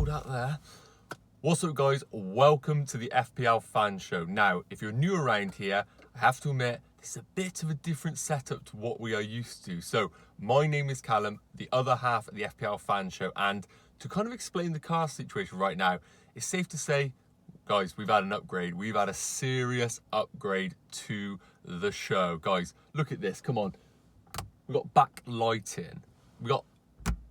loud out there. What's up, guys? Welcome to the FPL Fan Show. Now, if you're new around here, I have to admit, this is a bit of a different setup to what we are used to. So, my name is Callum, the other half of the FPL Fan Show, and to kind of explain the car situation right now, it's safe to say, guys, we've had an upgrade. We've had a serious upgrade to the show. Guys, look at this. Come on. We've got back lighting. We've got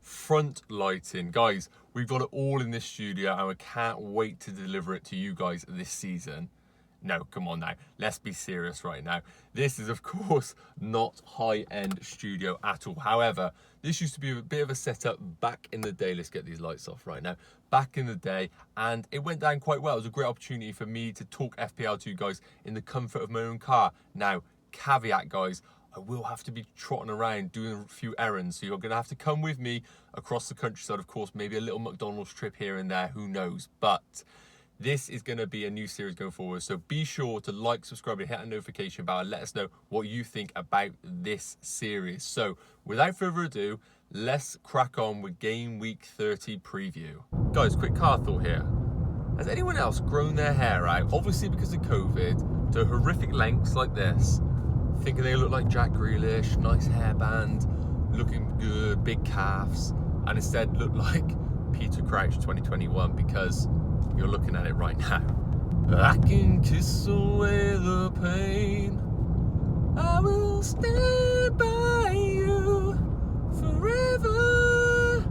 front lighting. Guys, we've got it all in this studio and we can't wait to deliver it to you guys this season. No, come on now. Let's be serious right now. This is, of course, not high-end studio at all. However, this used to be a bit of a setup back in the day. Let's get these lights off right now. Back in the day, and it went down quite well. It was a great opportunity for me to talk FPL to you guys in the comfort of my own car. Now, caveat, guys, I will have to be trotting around doing a few errands. So you're going to have to come with me across the countryside, of course, maybe a little McDonald's trip here and there, who knows. But this is going to be a new series going forward. So be sure to like, subscribe, and hit that notification bell and let us know what you think about this series. So without further ado, let's crack on with Game Week 30 Preview. Guys, quick car thought here. Has anyone else grown their hair out, obviously because of COVID, to horrific lengths like this? Thinking they look like Jack Grealish, nice hairband, looking good, big calves, and instead look like Peter Crouch 2021 because you're looking at it right now. I can kiss away the pain. I will stand by you forever.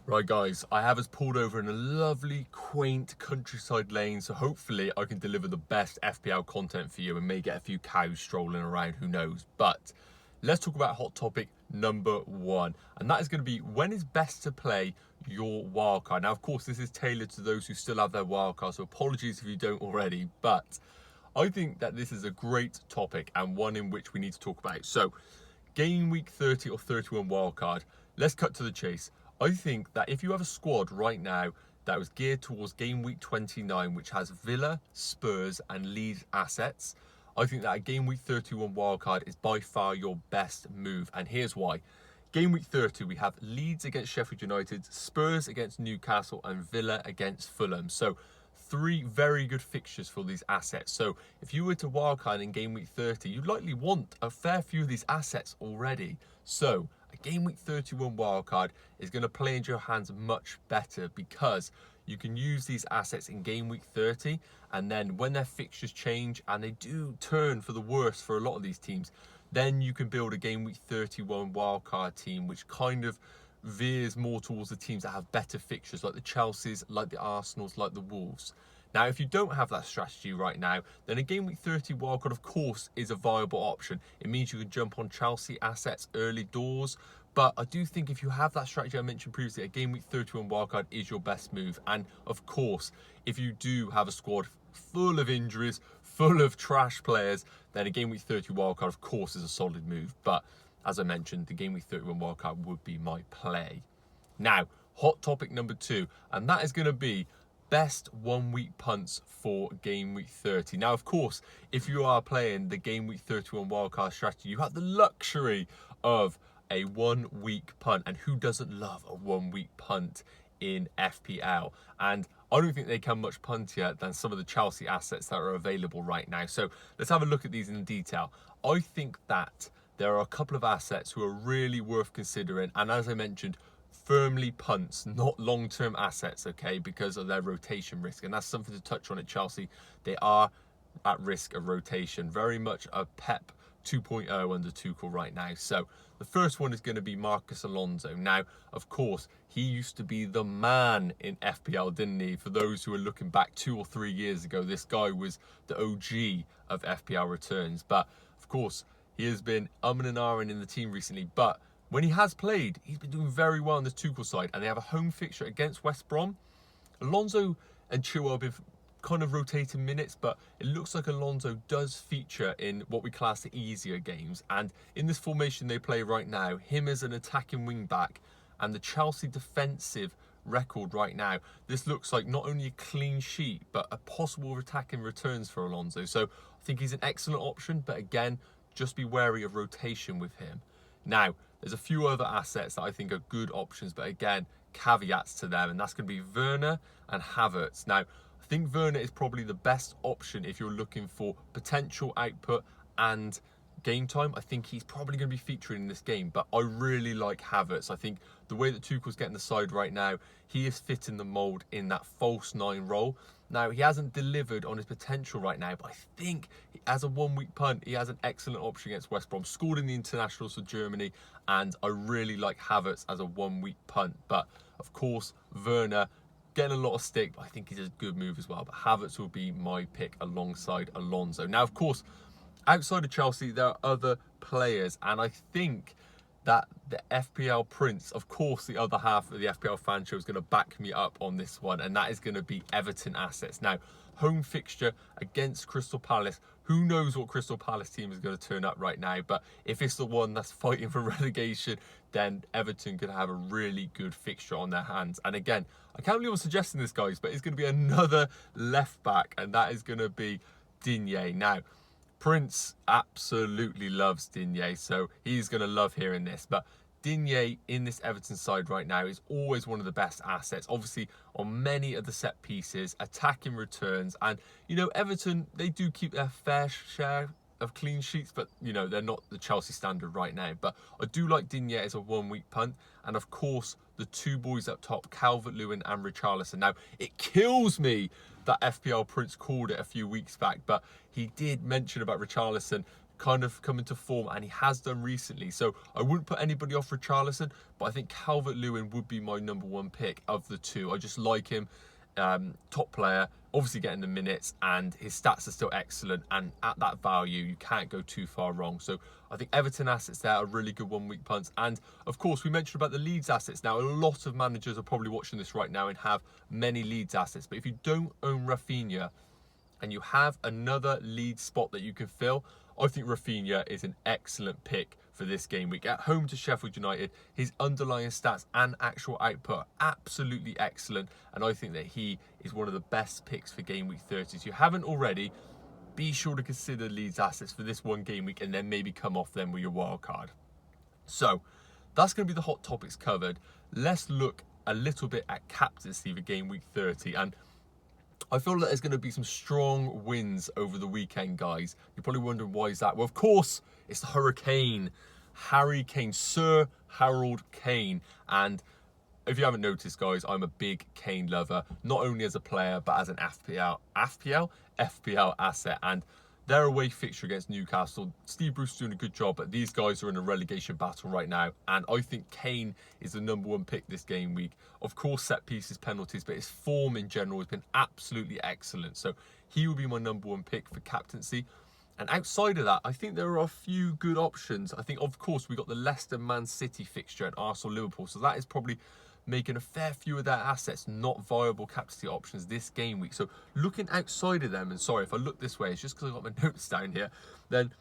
Right, guys, I have us pulled over in a lovely, quaint countryside lane, so hopefully I can deliver the best FPL content for you and may get a few cows strolling around, who knows. But let's talk about hot topic number one, and that is going to be when is best to play your wildcard. Now, of course, this is tailored to those who still have their wildcard, so apologies if you don't already, but I think that this is a great topic and one in which we need to talk about. So, Game Week 30 or 31 wildcard, let's cut to the chase. I think that if you have a squad right now that was geared towards Game Week 29, which has Villa, Spurs and Leeds assets, I think that a Game Week 31 wildcard is by far your best move, and here's why. Game Week 30, we have Leeds against Sheffield United, Spurs against Newcastle and Villa against Fulham. So 3 very good fixtures for these assets. So if you were to wildcard in Game Week 30, you'd likely want a fair few of these assets already. So a Game Week 31 wildcard is going to play into your hands much better because you can use these assets in Game Week 30, and then when their fixtures change, and they do turn for the worse for a lot of these teams, then you can build a Game Week 31 wildcard team, which kind of veers more towards the teams that have better fixtures, like the Chelseas, like the Arsenals, like the Wolves. Now, if you don't have that strategy right now, then a Game Week 30 wildcard, of course, is a viable option. It means you can jump on Chelsea assets early doors. But I do think if you have that strategy I mentioned previously, a Game Week 31 wildcard is your best move. And of course, if you do have a squad full of injuries, full of trash players, then a Game Week 30 wildcard, of course, is a solid move. But as I mentioned, the Game Week 31 wildcard would be my play. Now, hot topic number 2, and that is going to be best 1 week punts for Game Week 30. Now, of course, if you are playing the Game Week 31 wildcard strategy, you have the luxury of a 1 week punt, and who doesn't love a 1 week punt in FPL? And I don't think they come much puntier than some of the Chelsea assets that are available right now. So let's have a look at these in detail. I think that there are a couple of assets who are really worth considering, and as I mentioned, firmly punts, not long-term assets, okay, because of their rotation risk, and that's something to touch on at Chelsea. They are at risk of rotation, very much a Pep 2.0 under Tuchel right now. So the first one is going to be Marcus Alonso. Now, of course, he used to be the man in FPL, didn't he? For those who are looking back 2 or 3 years ago, this guy was the OG of FPL returns. But of course, he has been and ahhing in the team recently. But when he has played, he's been doing very well on this Tuchel side, and they have a home fixture against West Brom. Alonso and Chilwell have been kind of rotating minutes, but it looks like Alonso does feature in what we class the easier games. And in this formation they play right now, him as an attacking wing back and the Chelsea defensive record right now, this looks like not only a clean sheet but a possible attacking returns for Alonso. So I think he's an excellent option, but again, just be wary of rotation with him. Now, There's a few other assets that I think are good options, but again, caveats to them, and that's going to be Werner and Havertz. Now, I think Werner is probably the best option if you're looking for potential output and game time. I think he's probably going to be featuring in this game, but I really like Havertz. I think the way that Tuchel's getting the side right now, he is fitting the mould in that false nine role. Now, he hasn't delivered on his potential right now, but I think as a one-week punt, he has an excellent option against West Brom. Scored in the internationals for Germany, and I really like Havertz as a one-week punt. But, of course, Werner getting a lot of stick, but I think he's a good move as well. But Havertz will be my pick alongside Alonso. Now, of course, outside of Chelsea, there are other players, and I think that the FPL Prince, of course, the other half of the FPL fan show is going to back me up on this one, and that is going to be Everton assets. Now, home fixture against Crystal Palace. Who knows what Crystal Palace team is going to turn up right now, but if it's the one that's fighting for relegation, then Everton could have a really good fixture on their hands. And again, I can't believe I'm suggesting this, guys, but it's going to be another left back, and that is going to be Digne. Now, Prince absolutely loves Digne, so he's going to love hearing this. But Digne in this Everton side right now is always one of the best assets. Obviously, on many of the set pieces, attacking returns. And, you know, Everton, they do keep their fair share of clean sheets, but, you know, they're not the Chelsea standard right now. But I do like Digne as a one-week punt. And, of course, the two boys up top, Calvert-Lewin and Richarlison. Now, it kills me that FPL Prince called it a few weeks back, but he did mention about Richarlison kind of coming to form, and he has done recently. So I wouldn't put anybody off Richarlison, but I think Calvert-Lewin would be my number one pick of the two. I just like him. Top player, obviously getting the minutes, and his stats are still excellent, and at that value you can't go too far wrong. So I think Everton assets there are really good one-week punts. And of course, we mentioned about the Leeds assets. Now, a lot of managers are probably watching this right now and have many Leeds assets, but if you don't own Raphinha and you have another Leeds spot that you can fill, I think Raphinha is an excellent pick for this game week. At home to Sheffield United, his underlying stats and actual output are absolutely excellent, and I think that he is one of the best picks for game week 30. So if you haven't already, be sure to consider Leeds assets for this one game week, and then maybe come off them with your wild card. So that's going to be the hot topics covered. Let's look a little bit at captaincy for game week 30, and I feel that there's going to be some strong wins over the weekend, guys. You're probably wondering, why is that? Well, of course, it's the Hurricane, Harry Kane, Sir Harold Kane. And if you haven't noticed, guys, I'm a big Kane lover, not only as a player, but as an FPL asset. And their away fixture against Newcastle, Steve Bruce is doing a good job, but these guys are in a relegation battle right now, and I think Kane is the number one pick this game week. Of course, set pieces, penalties, but his form in general has been absolutely excellent, so he will be my number one pick for captaincy. And outside of that, I think there are a few good options. I think, of course, we got the Leicester Man City fixture and Arsenal Liverpool, so that is probably making a fair few of their assets not viable captaincy options this game week. So looking outside of them, and sorry if I look this way, it's just because I've got my notes down here, then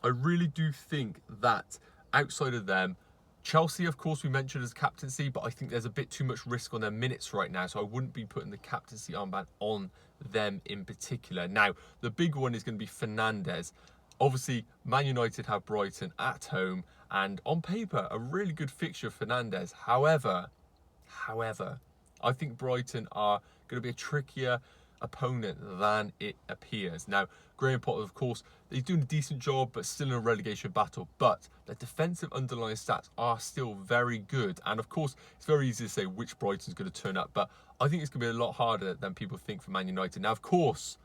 I really do think that outside of them, Chelsea, of course, we mentioned as captaincy, but I think there's a bit too much risk on their minutes right now, so I wouldn't be putting the captaincy armband on them in particular. Now, the big one is going to be Fernandes. Obviously, Man United have Brighton at home, and on paper, a really good fixture for Fernandes. However, I think Brighton are going to be a trickier opponent than it appears. Now, Graham Potter, of course, he's doing a decent job, but still in a relegation battle. But the defensive underlying stats are still very good. And of course, it's very easy to say which Brighton's going to turn up. But I think it's going to be a lot harder than people think for Man United. Now, of course,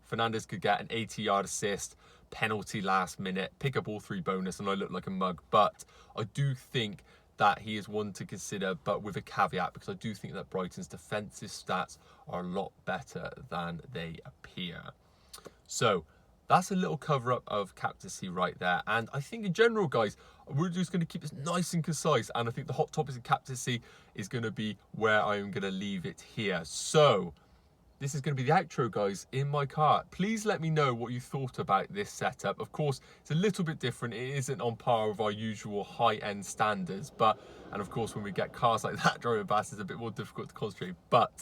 Fernandes could get an 80-yard assist, penalty last minute, pick up all three bonus, and I look like a mug. But I do think that he is one to consider, but with a caveat, because I do think that Brighton's defensive stats are a lot better than they appear. So that's a little cover-up of captaincy right there. And I think in general, guys, we're just going to keep this nice and concise. And I think the hot topics of captaincy is going to be where I am going to leave it here. So this is going to be the outro, guys, in my car. Please let me know what you thought about this setup. Of course, it's a little bit different. It isn't on par with our usual high-end standards. And of course, when we get cars like that driving past, it's a bit more difficult to concentrate. But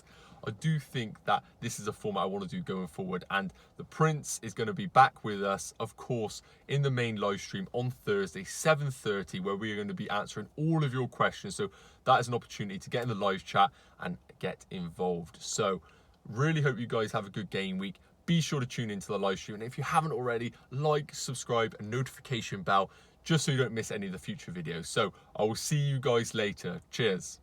I do think that this is a format I want to do going forward, and the Prince is going to be back with us, of course, in the main live stream on Thursday, 7:30, where we are going to be answering all of your questions. So that is an opportunity to get in the live chat and get involved. So really hope you guys have a good game week. Be sure to tune into the live stream, and if you haven't already, like, subscribe, and notification bell, just so you don't miss any of the future videos. So I will see you guys later. Cheers.